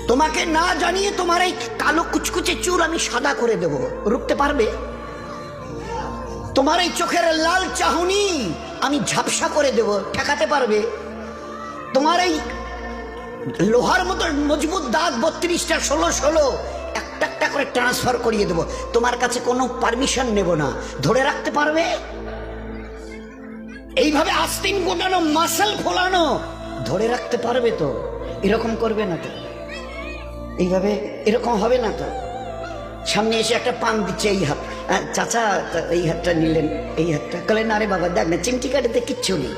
তোমাকে না জানিয়ে তোমার এই কালো কুচকুচে চুল আমি সাদা করে দেব, রুখতে পারবে? তোমার এই চোখের লাল চাহনি আমি ঝাপসা করে দেব, ঠেকাতে পারবে? তোমার এই লোহার মতো মজবুত দাঁত 32টা 16 একটা একটা করে ট্রান্সফার করিয়ে দেব, তোমার কাছে কোনো পারমিশন নেব না, ধরে রাখতে পারবে? এইভাবে আস্তিন গোটানো মাসল ফোলানো ধরে রাখতে পারবে তো? এরকম করবে না তো? এইভাবে এরকম হবে না তো? সামনে এসে একটা পান দিচ্ছে, এই হাত, চাচা এই হাতটা নিলেন, এই হাতটা কলেন, আরে বাবা দেখ না চিমটি কাটাতে কিচ্ছু নেই।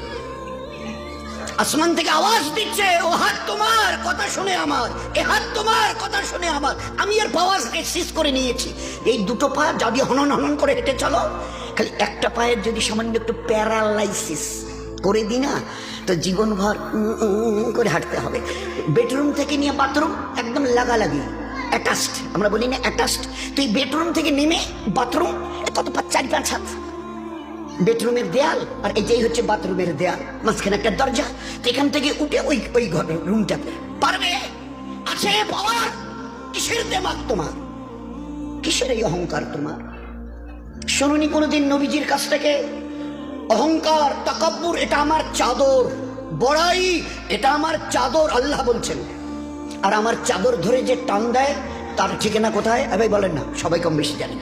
আসমান থেকে আওয়াজ দিচ্ছে, ও হাত তোমার কথা শুনে আমার, এ হাত তোমার কথা শুনে আমার, আমি এর পাওয়ার সিজ করে নিয়েছি। এই দুটো পা যদি হনন হনন করে হেঁটে চলো, খালি একটা পায়ের যদি সামান্য একটু প্যারালাইসিস করে দিই না, তো জীবনভর করে হাঁটতে হবে। বেডরুম থেকে নিয়ে বাথরুম একদম লাগালাগি, অ্যাটাচড, আমরা বলি না অ্যাটাচড। তুই বেডরুম থেকে নেমে বাথরুম কত 4-5 হাত, বেডরুমের দেয়াল আর এই হচ্ছে বাথরুমের দেয়াল, মাঝখানে একটা দরজা, তো এখান থেকে উঠে ওই ঘর রুমটা পারবে? আছে পাওয়ার? কিসের দেমাগ তোমার? কিসের এই অহংকার তোমার? শুনুনি কোনোদিন নবীজির কাছ থেকে অহংকার, তাকাব্বুর এটা আমার চাদর, বড়াই এটা আমার চাদর, আল্লাহ বলছেন। আর আমার চাদর ধরে যে টান দেয় তার ঠিকানা কোথায়? ভাই বলেন না, সবাই কম বেশি জানেন।